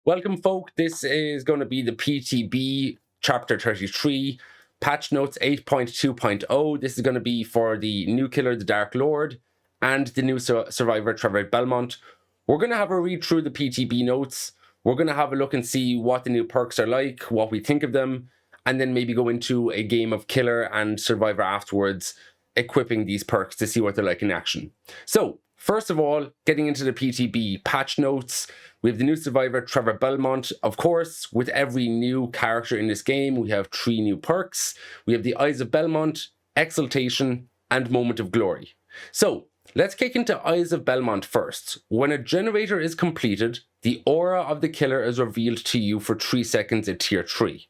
Welcome, folk. This is going to be the PTB Chapter 33, Patch Notes 8.2.0. This is going to be for the new killer, the Dark Lord, and the new survivor, Trevor Belmont. We're going to have a read through the PTB notes. We're going to have a look and see what the new perks are like, what we think of them, and then maybe go into a game of killer and survivor afterwards, equipping these perks to see what they're like in action. So, first of all, getting into the PTB patch notes, we have the new survivor, Trevor Belmont. Of course, with every new character in this game, we have 3 new perks. We have the Eyes of Belmont, Exaltation, and Moment of Glory. So, let's kick into Eyes of Belmont first. When a generator is completed, the aura of the killer is revealed to you for 3 seconds at tier 3.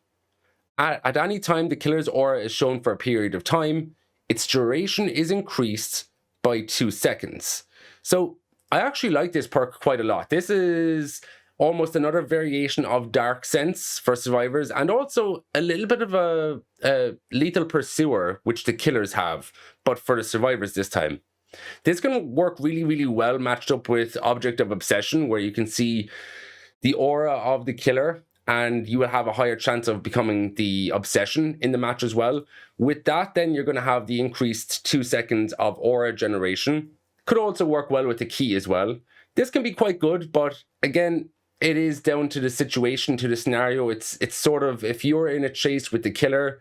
At any time the killer's aura is shown for a period of time, its duration is increased by 2 seconds. So I actually like this perk quite a lot. This is almost another variation of Dark Sense for survivors, and also a little bit of a lethal pursuer, which the killers have, but for the survivors this time. This can work really, really well matched up with Object of Obsession, where you can see the aura of the killer, and you will have a higher chance of becoming the obsession in the match as well. With that, then you're going to have the increased 2 seconds of aura generation. Could also work well with the key as well. This can be quite good, but again, it is down to the situation, to the scenario. It's sort of, if you're in a chase with the killer,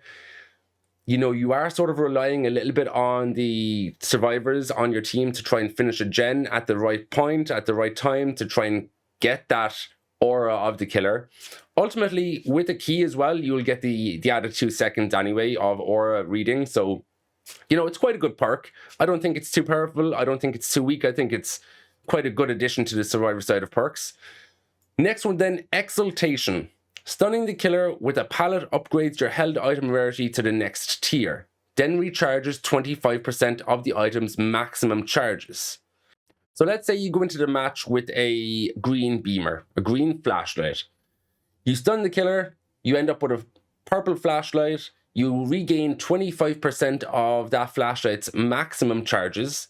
you know, you are sort of relying a little bit on the survivors on your team to try and finish a gen at the right point, at the right time, to try and get that aura of the killer. Ultimately, with the key as well, you'll get the added 2 seconds anyway of aura reading. So, you know, it's quite a good perk. I don't think it's too powerful. I don't think it's too weak. I think it's quite a good addition to the survivor side of perks. Next one then, Exaltation. Stunning the killer with a pallet upgrades your held item rarity to the next tier, then recharges 25% of the item's maximum charges. So let's say you go into the match with a green beamer, a green flashlight. You stun the killer, you end up with a purple flashlight, you regain 25% of that flashlight's maximum charges.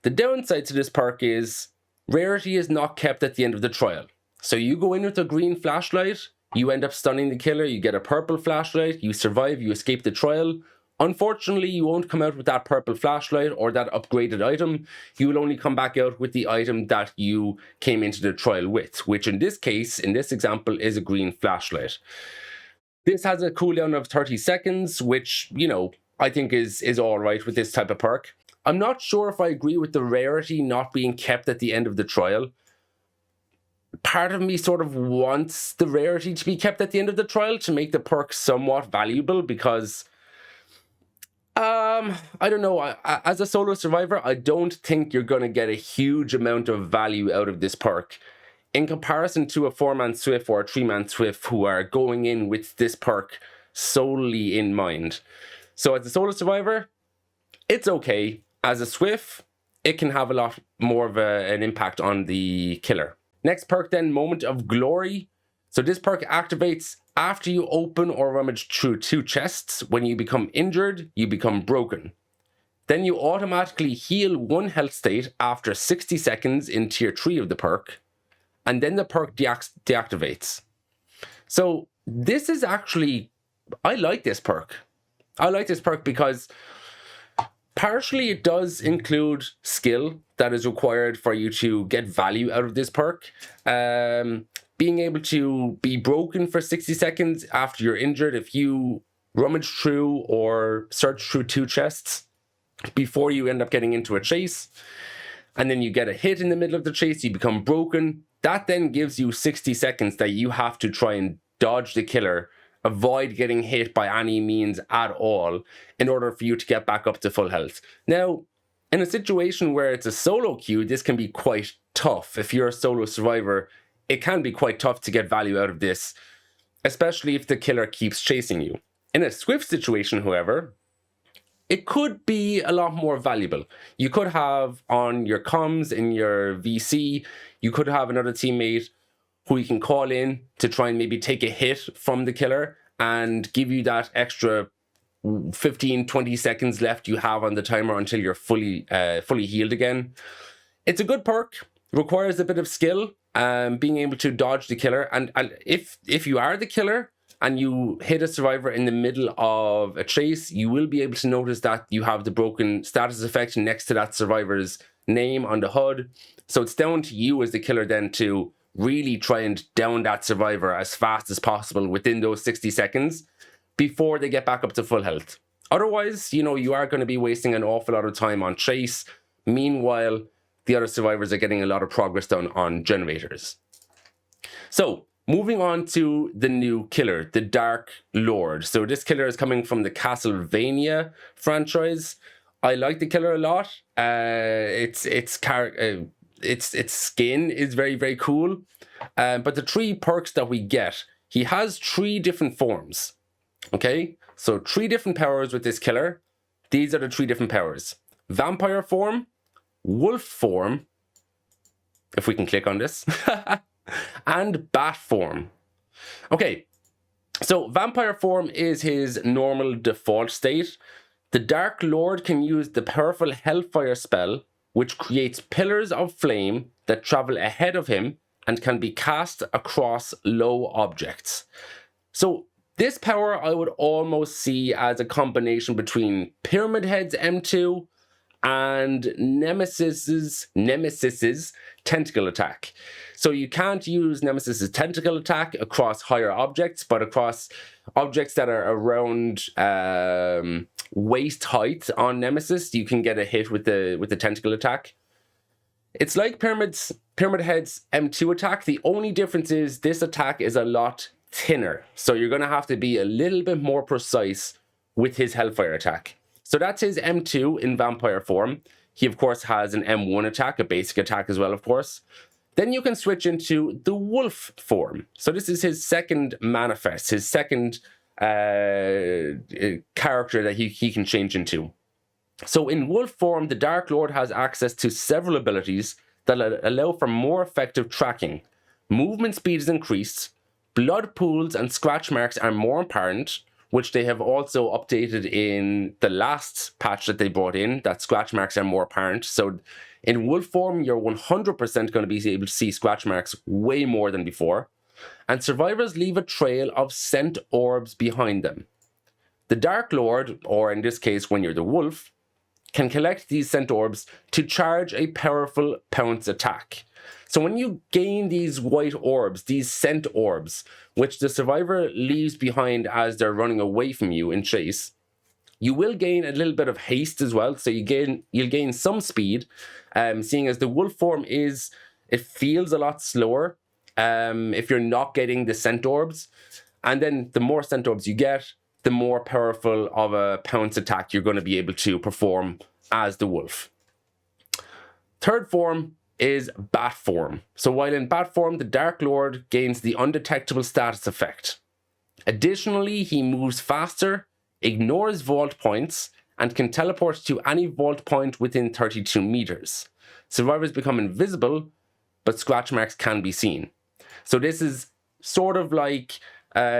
The downside to this perk is rarity is not kept at the end of the trial. So you go in with a green flashlight, you end up stunning the killer, you get a purple flashlight, you survive, you escape the trial. Unfortunately, you won't come out with that purple flashlight or that upgraded item. You will only come back out with the item that you came into the trial with, which in this case, in this example, is a green flashlight. This has a cooldown of 30 seconds, which, you know, I think is all right with this type of perk. I'm not sure if I agree with the rarity not being kept at the end of the trial. Part of me sort of wants the rarity to be kept at the end of the trial to make the perk somewhat valuable, because I don't know, as a solo survivor, I don't think you're going to get a huge amount of value out of this perk in comparison to a 4-man swift or a 3-man swift who are going in with this perk solely in mind. So as a solo survivor, it's okay. As a swift, it can have a lot more of an impact on the killer. Next perk then, Moment of Glory. So this perk activates after you open or rummage through 2 chests. When you become injured, you become broken. Then you automatically heal 1 health state after 60 seconds in tier 3 of the perk. And then the perk deactivates. So this is actually, I like this perk. I like this perk because partially it does include skill that is required for you to get value out of this perk. Being able to be broken for 60 seconds after you're injured, if you rummage through or search through 2 chests before you end up getting into a chase, and then you get a hit in the middle of the chase, you become broken. That then gives you 60 seconds that you have to try and dodge the killer, avoid getting hit by any means at all, in order for you to get back up to full health. Now, in a situation where it's a solo queue, this can be quite tough. If you're a solo survivor, it can be quite tough to get value out of this, especially if the killer keeps chasing you. In a swift situation, however, it could be a lot more valuable. You could have on your comms, in your VC, you could have another teammate who you can call in to try and maybe take a hit from the killer and give you that extra 15-20 seconds left you have on the timer until you're fully healed again. It's a good perk, requires a bit of skill, being able to dodge the killer. And if you are the killer and you hit a survivor in the middle of a chase, you will be able to notice that you have the broken status effect next to that survivor's name on the HUD. So it's down to you as the killer then to really try and down that survivor as fast as possible within those 60 seconds before they get back up to full health. Otherwise, you know, you are going to be wasting an awful lot of time on chase. Meanwhile, the other survivors are getting a lot of progress done on generators. So, moving on to the new killer, the Dark Lord. So this killer is coming from the Castlevania franchise. I like the killer a lot. Its skin is very, very cool. But the 3 perks that we get, he has 3 different forms. Okay, so 3 different powers with this killer. These are the 3 different powers: vampire form, wolf form, if we can click on this, and bat form. Okay, so vampire form is his normal default state. The Dark Lord can use the powerful Hellfire spell, which creates pillars of flame that travel ahead of him and can be cast across low objects. So this power I would almost see as a combination between Pyramid Head's M2 and Nemesis's tentacle attack. So you can't use Nemesis's tentacle attack across higher objects, but across objects that are around waist height on Nemesis, you can get a hit with the tentacle attack. It's like Pyramid Head's M2 attack. The only difference is this attack is a lot thinner, so you're going to have to be a little bit more precise with his Hellfire attack. So that's his M2 in vampire form. He of course has an M1 attack, a basic attack as well, of course. Then you can switch into the wolf form. So this is his second manifest, his second character that he can change into. So in wolf form, the Dark Lord has access to several abilities that allow for more effective tracking. Movement speed is increased, blood pools and scratch marks are more apparent, which they have also updated in the last patch that they brought in, that scratch marks are more apparent. So in wolf form, you're 100% going to be able to see scratch marks way more than before. And survivors leave a trail of scent orbs behind them. The Dark Lord, or in this case when you're the wolf, can collect these scent orbs to charge a powerful pounce attack. So when you gain these white orbs, these scent orbs, which the survivor leaves behind as they're running away from you in chase, you will gain a little bit of haste as well. So you'll gain some speed, seeing as the wolf form it feels a lot slower if you're not getting the scent orbs. And then the more scent orbs you get, the more powerful of a pounce attack you're going to be able to perform as the wolf. Third form is bat form. So while in bat form, the Dark Lord gains the undetectable status effect. Additionally, he moves faster, ignores vault points, and can teleport to any vault point within 32 meters. Survivors become invisible, but scratch marks can be seen. So this is sort of like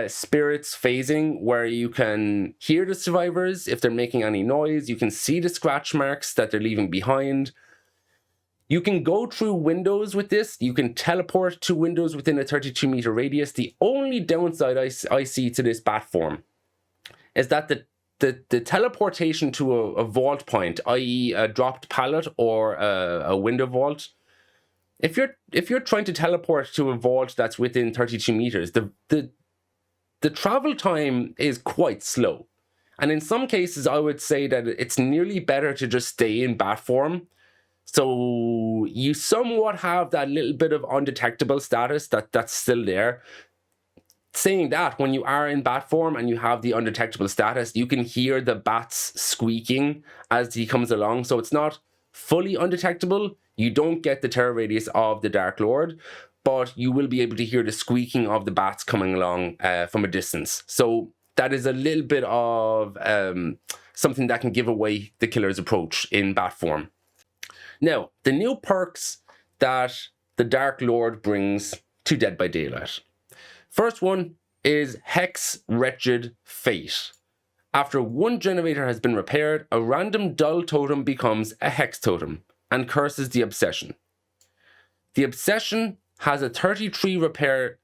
spirits phasing, where you can hear the survivors if they're making any noise, you can see the scratch marks that they're leaving behind. You can go through windows with this, you can teleport to windows within a 32 meter radius. The only downside I see to this bat form is that the teleportation to a vault point, i.e. a dropped pallet or a window vault, if you're trying to teleport to a vault that's within 32 meters, the travel time is quite slow. And in some cases, I would say that it's nearly better to just stay in bat form. So you somewhat have that little bit of undetectable status that's still there. Saying that, when you are in bat form and you have the undetectable status, you can hear the bats squeaking as he comes along. So it's not fully undetectable. You don't get the terror radius of the Dark Lord, but you will be able to hear the squeaking of the bats coming along from a distance. So that is a little bit of something that can give away the killer's approach in bat form. Now, the new perks that the Dark Lord brings to Dead by Daylight. First one is Hex Wretched Fate. After one generator has been repaired, a random dull totem becomes a hex totem and curses the obsession. The obsession has a 33%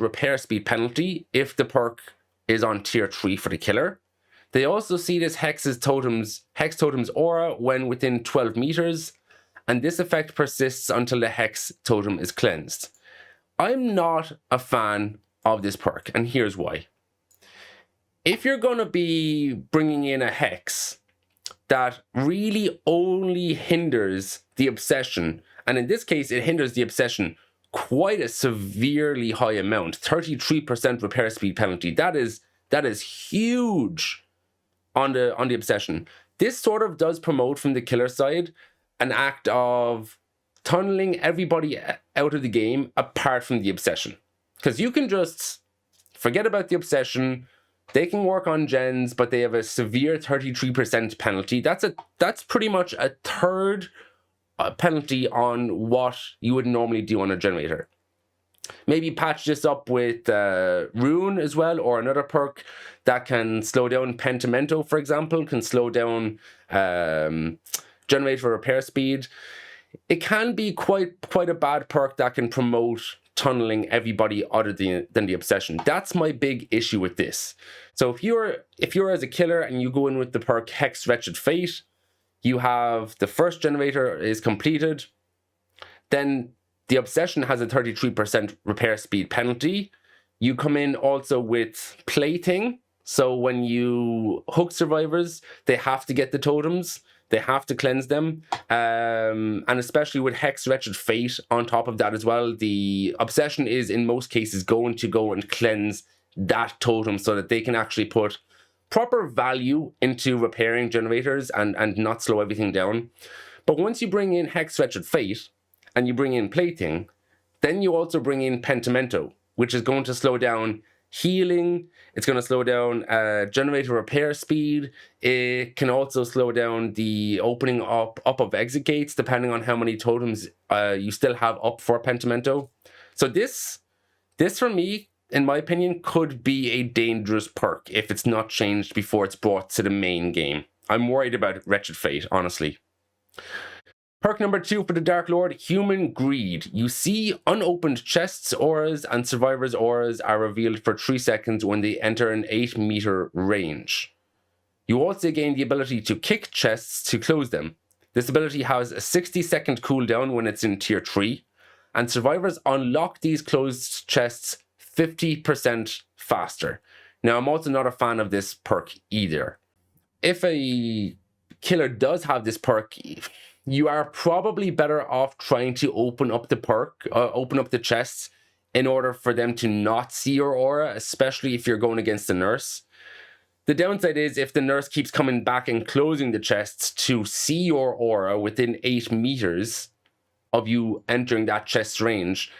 repair speed penalty if the perk is on tier 3 for the killer. They also see this Hex Totem's aura when within 12 meters, and this effect persists until the Hex Totem is cleansed. I'm not a fan of this perk, and here's why. If you're going to be bringing in a Hex that really only hinders the obsession, and in this case it hinders the obsession quite a severely high amount, 33% repair speed penalty, that is huge on the obsession. This sort of does promote from the killer side an act of tunneling everybody out of the game apart from the obsession. Because you can just forget about the obsession, they can work on gens, but they have a severe 33% penalty. That's pretty much a third penalty on what you would normally do on a generator. Maybe patch this up with Rune as well, or another perk that can slow down Pentimento, for example, can slow down generator repair speed. It can be quite a bad perk that can promote tunneling everybody other than the obsession. That's my big issue with this. So if you're as a killer and you go in with the perk Hex Wretched Fate, you have the first generator is completed, then the obsession has a 33% repair speed penalty. You come in also with plating. So when you hook survivors, they have to get the totems. They have to cleanse them. And especially with Hex Wretched Fate on top of that as well, the obsession is in most cases going to go and cleanse that totem so that they can actually put proper value into repairing generators and not slow everything down. But once you bring in Hex Wretched Fate, and you bring in plating, then you also bring in Pentimento, which is going to slow down healing. It's going to slow down generator repair speed. It can also slow down the opening up of exit gates, depending on how many totems you still have up for Pentimento. So this for me, in my opinion, could be a dangerous perk if it's not changed before it's brought to the main game. I'm worried about Wretched Fate, honestly. Perk number 2 for the Dark Lord, Human Greed. You see unopened chests, auras, and survivors' auras are revealed for 3 seconds when they enter an 8 meter range. You also gain the ability to kick chests to close them. This ability has a 60-second cooldown when it's in tier 3, and survivors unlock these closed chests 50% faster. Now, I'm also not a fan of this perk either. If a killer does have this perk, you are probably better off trying to open up the chests in order for them to not see your aura, especially if you're going against the nurse. The downside is if the nurse keeps coming back and closing the chests to see your aura within 8 meters of you entering that chest range,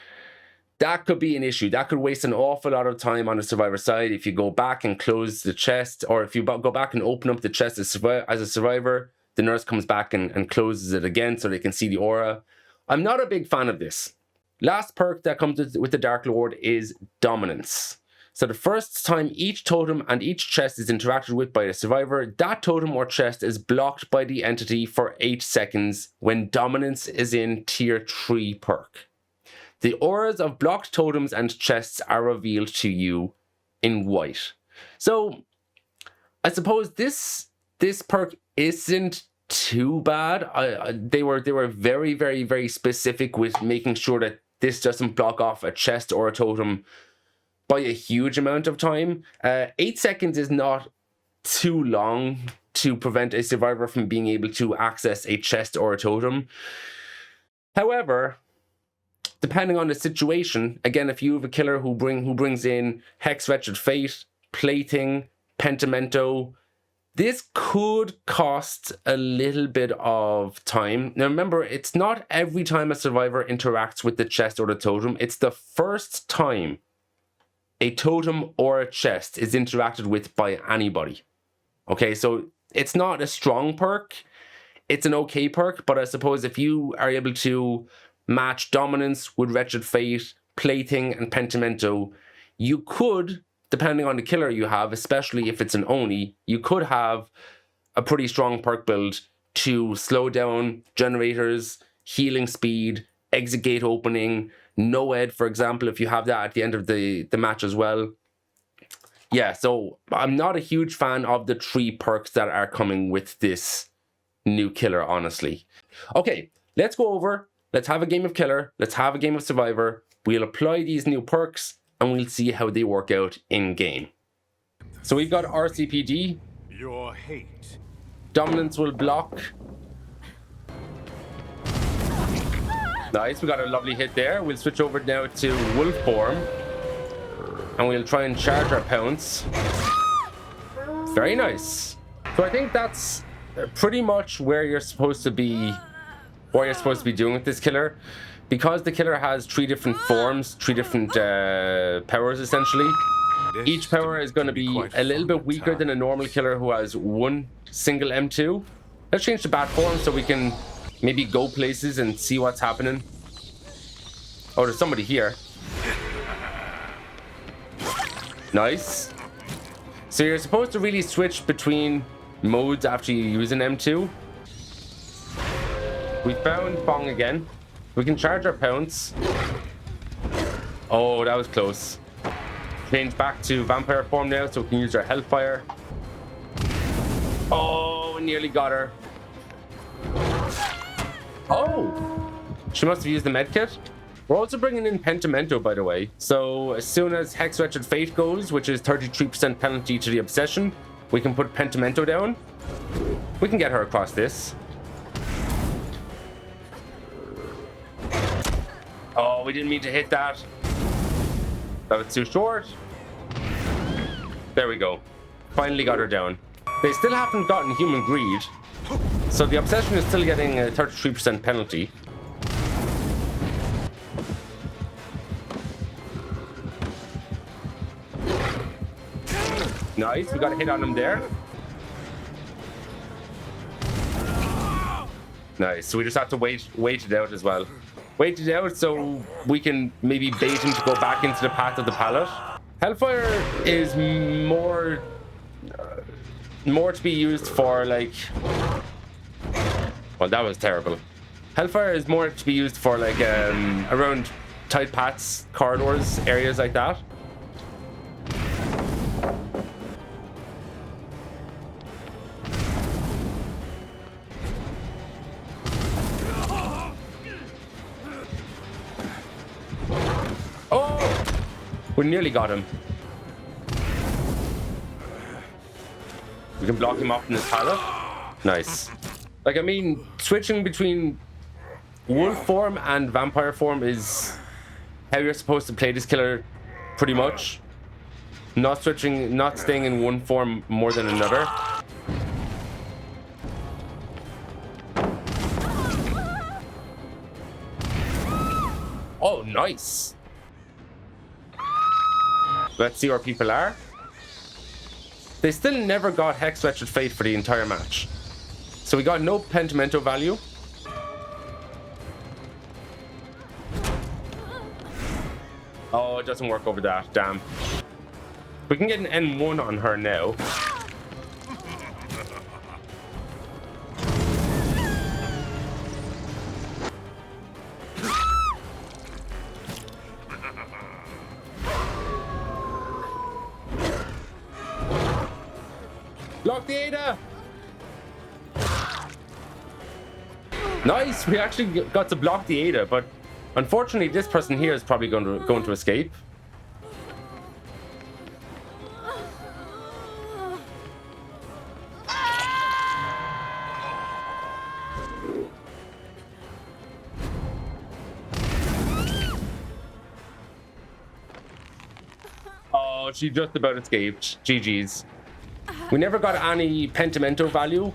that could be an issue. That could waste an awful lot of time on the survivor side if you go back and close the chest, or if you go back and open up the chest as a survivor, the nurse comes back and closes it again so they can see the aura. I'm not a big fan of this. Last perk that comes with the Dark Lord is Dominance. So the first time each totem and each chest is interacted with by a survivor, that totem or chest is blocked by the entity for 8 seconds when Dominance is in tier 3 perk. The auras of blocked totems and chests are revealed to you in white. So I suppose this perk isn't too bad. They were very, very, very specific with making sure that this doesn't block off a chest or a totem by a huge amount of time. 8 seconds is not too long to prevent a survivor from being able to access a chest or a totem. However, depending on the situation, again, if you have a killer who brings in Hex Wretched Fate, plating, Pentimento, this could cost a little bit of time. Now remember, it's not every time a survivor interacts with the chest or the totem. It's the first time a totem or a chest is interacted with by anybody. Okay, so it's not a strong perk. It's an okay perk, but I suppose if you are able to match Dominance with Wretched Fate, plating, and Pentimento, you could, depending on the killer you have, especially if it's an Oni, you could have a pretty strong perk build to slow down generators, healing speed, exit gate opening, no ed, for example, if you have that at the end of the match as well. Yeah, so I'm not a huge fan of the 3 perks that are coming with this new killer, honestly. Okay, let's go over. Let's have a game of killer. Let's have a game of survivor. We'll apply these new perks and we'll see how they work out in game. So we've got RCPD. Your hate. Dominance will block. Nice, we got a lovely hit there. We'll switch over now to wolf form. And we'll try and charge our pounce. Very nice. So I think that's pretty much where you're supposed to be, what you're supposed to be doing with this killer. Because the killer has 3 different forms, 3 different powers essentially. Each power is going to be a little bit weaker than a normal killer who has 1 single M2. Let's change to bat form so we can maybe go places and see what's happening. Oh, there's somebody here. Nice. So you're supposed to really switch between modes after you use an M2. We found Bong again. We can charge our pounce. Oh, that was close. Change back to vampire form now so we can use our hellfire. Oh, we nearly got her. Oh, she must have used the medkit. We're also bringing in Pentimento, by the way. So as soon as Hex Wretched Fate goes, which is 33% penalty to the obsession, we can put Pentimento down. We can get her across this. Oh, we didn't mean to hit that. That was too short. There we go. Finally got her down. They still haven't gotten Human Greed. So the obsession is still getting a 33% penalty. Nice, we got a hit on him there. Nice, so we just have to wait it out as well. Wait it out so we can maybe bait him to go back into the path of the pallet. Hellfire is more to be used for like... Well, that was terrible. Hellfire is more to be used for like around tight paths, corridors, areas like that. We nearly got him. We can block him off in his pallet. Nice. Like, I mean, switching between wolf form and vampire form is how you're supposed to play this killer, pretty much. Not staying in one form more than another. Oh, nice. Let's see where people are. They still never got Hex Wretched Fate for the entire match. So we got no Pentimento value. Oh, it doesn't work over that. Damn. We can get an N1 on her now. Block the Ada! Nice! We actually got to block the Ada, but unfortunately this person here is probably going to escape. Oh, she just about escaped. GG's. We never got any Pentimento value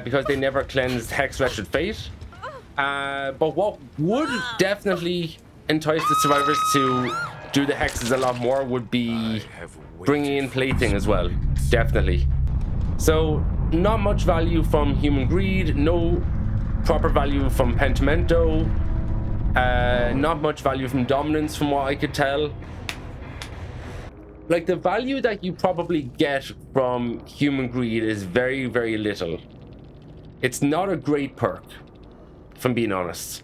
because they never cleansed Hex Wretched Fate. But what would definitely entice the survivors to do the hexes a lot more would be bringing in Plaything as well. Definitely. So not much value from Human Greed, no proper value from Pentimento, not much value from Dominance from what I could tell. Like, the value that you probably get from Human Greed is very, very little. It's not a great perk, if I'm being honest.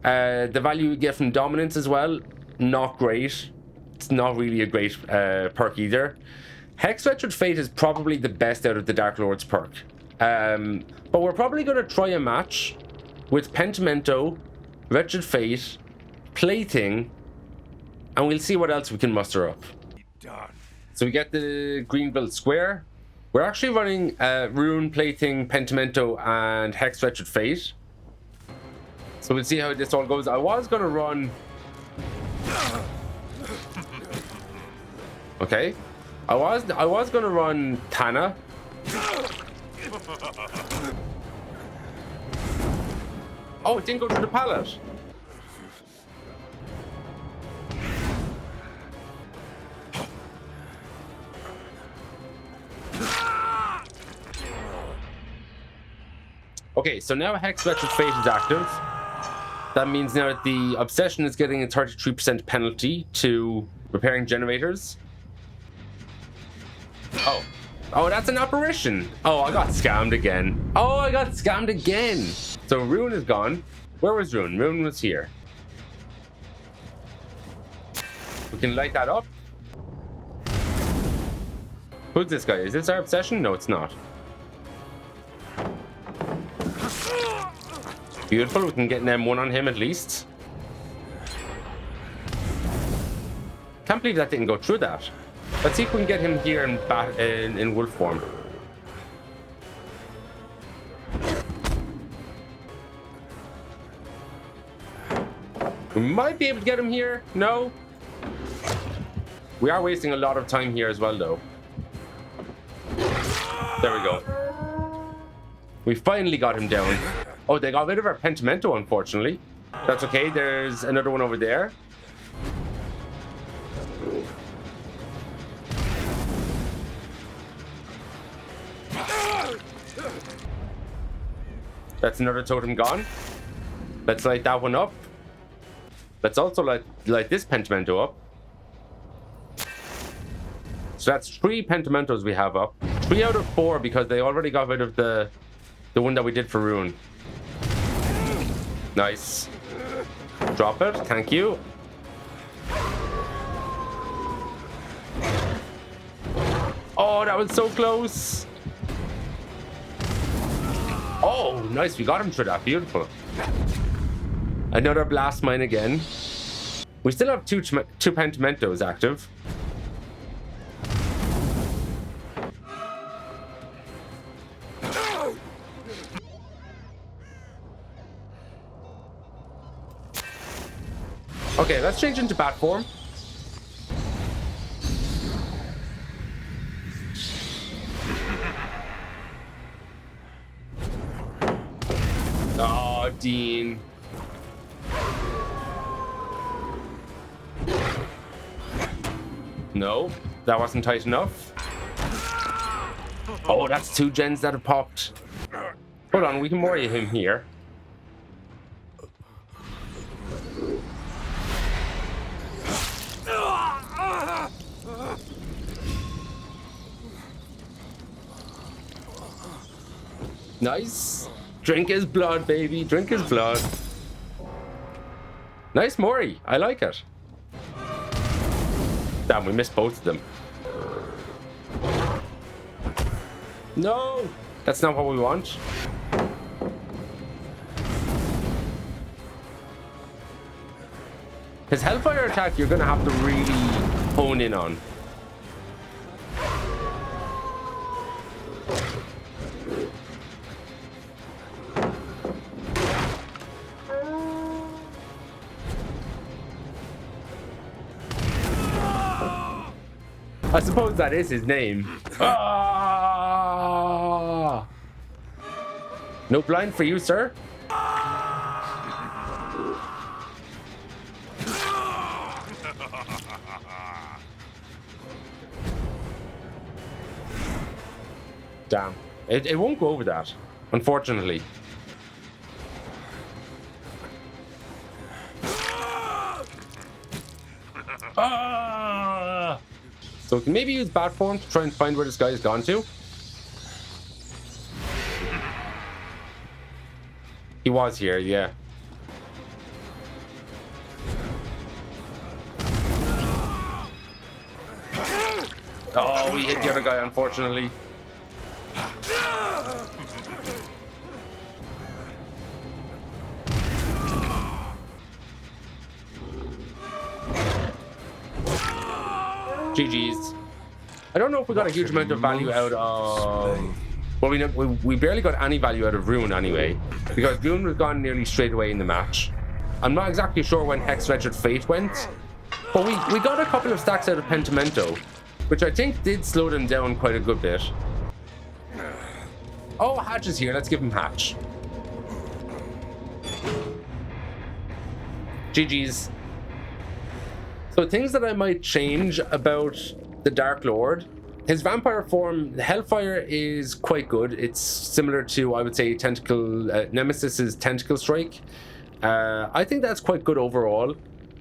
The value you get from dominance as well, not great. It's not really a great perk either. Hex Wretched Fate is probably the best out of the Dark Lord's perk. But we're probably going to try a match with Pentimento, Wretched Fate, Plating, and we'll see what else we can muster up. So we get the green build square. We're actually running Rune, Plating, Pentimento, and Hex Wretched Fate. So we'll see how this all goes. I was going to run... Okay. I was going to run Tana. Oh, it didn't go through the pallet. Okay, so now Hex Wretched Fate is active. That means now that the Obsession is getting a 33% penalty to repairing generators. Oh, that's an apparition. Oh, I got scammed again. Oh, I got scammed again. So Rune is gone. Where was Rune? Rune was here. We can light that up. Who's this guy? Is this our Obsession? No, it's not. Beautiful. We can get an M1 on him at least. Can't believe that didn't go through that. Let's see if we can get him here in wolf form. We might be able to get him here. No. We are wasting a lot of time here as well, though. There we go. We finally got him down. Oh, they got rid of our Pentimento, unfortunately. That's okay. There's another one over there. That's another totem gone. Let's light that one up. Let's also light this Pentimento up. So that's 3 Pentimentos we have up. 3 out of 4 because they already got rid of the one that we did for Rune. Nice. Drop it. Thank you. Oh, that was so close. Oh, nice. We got him through that. Beautiful. Another blast mine again. We still have two Pentimentos active. Okay, let's change into bat form. Oh, Dean. No, that wasn't tight enough. Oh, that's 2 gens that have popped. Hold on, we can worry him here. Nice. Drink his blood, baby. Drink his blood. Nice Mori. I like it. Damn, we missed both of them. No! That's not what we want. His Hellfire attack, you're going to have to really hone in on. I suppose that is his name. Ah! No blind for you, sir. Damn. It won't go over that, unfortunately. Ah! So we can maybe use bat form to try and find where this guy has gone to. He was here, yeah. Oh, we hit the other guy, unfortunately. GG's. I don't know if we got a huge amount of value out of... Well, we barely got any value out of Ruin anyway, because Ruin was gone nearly straight away in the match. I'm not exactly sure when Hex Wretched Fate went, but we got a couple of stacks out of Pentimento, which I think did slow them down quite a good bit. Oh, Hatch is here. Let's give him Hatch. GG's. So things that I might change about the Dark Lord. His vampire form, the Hellfire, is quite good. It's similar to, I would say, Nemesis's Tentacle Strike. I think that's quite good overall.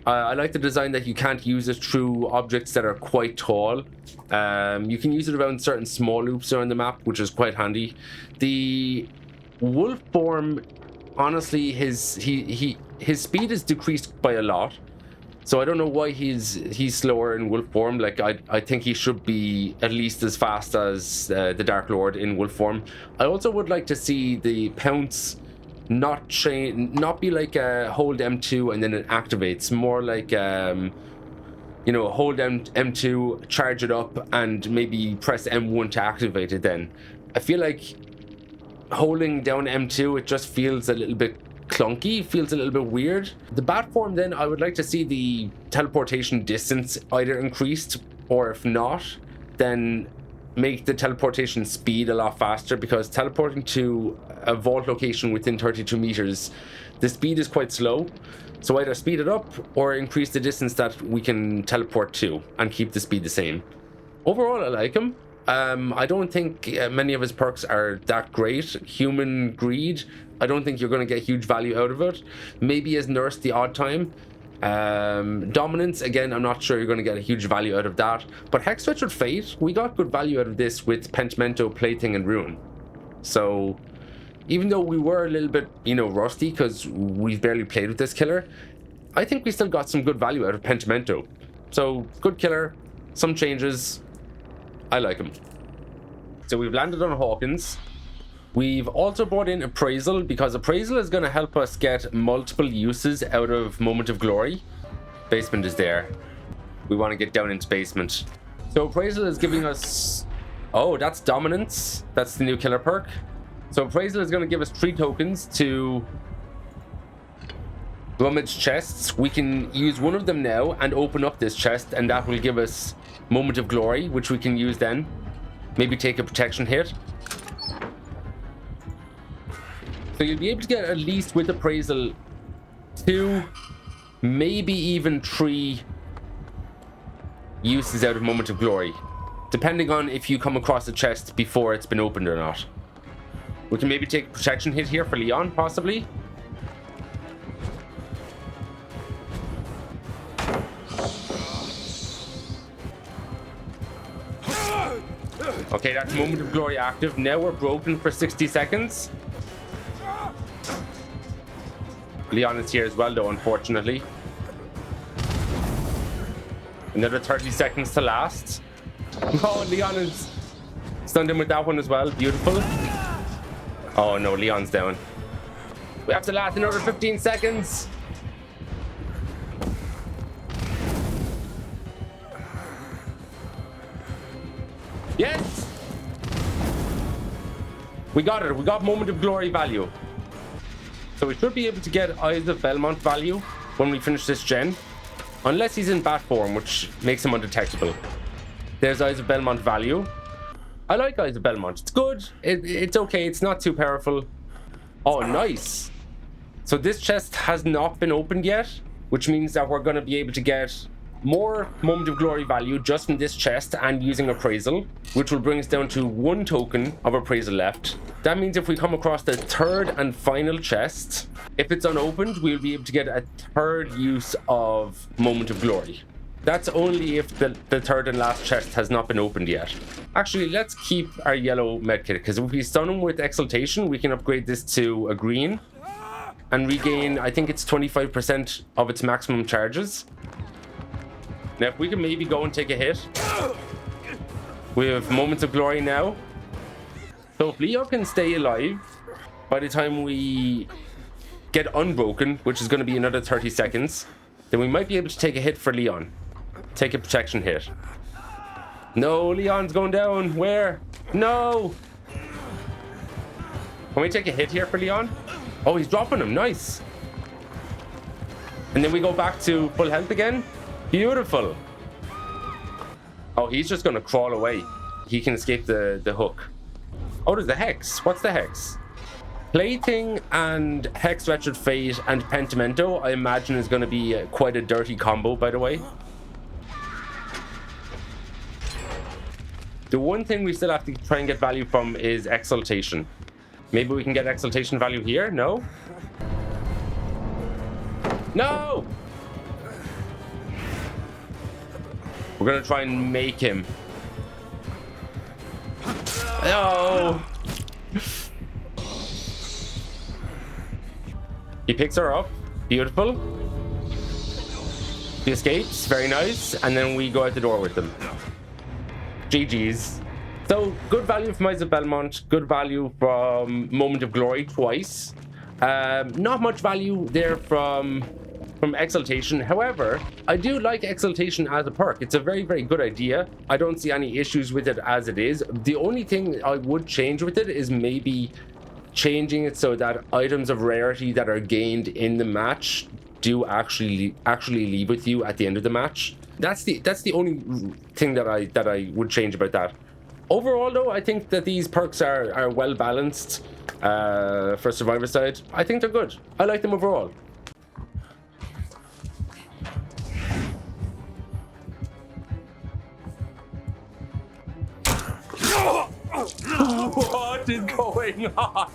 I like the design that you can't use it through objects that are quite tall. You can use it around certain small loops around the map, which is quite handy. The wolf form, honestly, his speed is decreased by a lot. So I don't know why he's slower in wolf form. Like I think he should be at least as fast as the Dark Lord in wolf form. I also would like to see the pounce not be like a hold M2 and then it activates. More like you know, hold M2, charge it up, and maybe press M1 to activate it. Then I feel like holding down M2, it just feels a little bit clunky, feels a little bit weird. The bat form, then I would like to see the teleportation distance either increased, or if not, then make the teleportation speed a lot faster, because teleporting to a vault location within 32 meters, the speed is quite slow. So either speed it up or increase the distance that we can teleport to and keep the speed the same. Overall, I like him. I don't think many of his perks are that great. Human Greed, I don't think you're going to get huge value out of it. Maybe as Nurse the odd time. Dominance, again, I'm not sure you're going to get a huge value out of that. But Hex Wretched Fate, we got good value out of this with Pentimento, Plaything, and Ruin. So even though we were a little bit, you know, rusty because we've barely played with this killer, I think we still got some good value out of Pentimento. So good killer, some changes. I like him. So we've landed on Hawkins. We've also brought in Appraisal, because Appraisal is going to help us get multiple uses out of Moment of Glory. Basement is there. We want to get down into Basement. So Appraisal is giving us... Oh, that's Dominance. That's the new killer perk. So Appraisal is going to give us 3 tokens to rummage chests. We can use one of them now and open up this chest, and that will give us Moment of Glory, which we can use then. Maybe take a protection hit. So you'll be able to get, at least with Appraisal, 2, maybe even 3 uses out of Moment of Glory, depending on if you come across a chest before it's been opened or not. We can maybe take a protection hit here for Leon, possibly. Okay, that's Moment of Glory active. Now we're broken for 60 seconds. Leon is here as well, though, unfortunately. Another 30 seconds to last. Oh, Leon is stunned him with that one as well. Beautiful. Oh no, Leon's down. We have to last another 15 seconds. Yes! We got it. We got Moment of Glory value. So we should be able to get Eyes of Belmont value when we finish this gen. Unless he's in bat form, which makes him undetectable. There's Eyes of Belmont value. I like Eyes of Belmont. It's good. It's okay. It's not too powerful. Oh, nice. So this chest has not been opened yet, which means that we're going to be able to get more Moment of Glory value just from this chest and using Appraisal, which will bring us down to 1 token of Appraisal left. That means if we come across the 3rd and final chest, if it's unopened, we'll be able to get a 3rd use of Moment of Glory. That's only if the 3rd and last chest has not been opened yet. Actually, let's keep our yellow medkit, because if we stun him with Exaltation, we can upgrade this to a green and regain, I think it's 25% of its maximum charges. Now, if we can maybe go and take a hit. We have Moments of Glory now. So if Leo can stay alive by the time we get unbroken, which is going to be another 30 seconds, then we might be able to take a hit for Leon. Take a protection hit. No, Leon's going down. Where? No. Can we take a hit here for Leon? Oh, he's dropping him. Nice. And then we go back to full health again. Beautiful. Oh, he's just going to crawl away. He can escape the hook. Oh, there's the Hex. What's the Hex? Plaything and Hex, Wretched Fate and Pentimento, I imagine, is going to be quite a dirty combo, by the way. The one thing we still have to try and get value from is Exaltation. Maybe we can get Exaltation value here? No? No! We're going to try and make him. No! He picks her up. Beautiful. He escapes. Very nice. And then we go out the door with them. GG's. So, good value from Eyes of Belmont. Good value from Moment of Glory twice. Not much value there from Exaltation. However, I do like Exaltation as a perk. It's a very, very good idea. I don't see any issues with it as it is. The only thing I would change with it is maybe changing it so that items of rarity that are gained in the match do actually leave with you at the end of the match. That's the only thing that I would change about that. Overall, though, I think that these perks are well balanced for Survivor side. I think they're good. I like them overall. What is going on?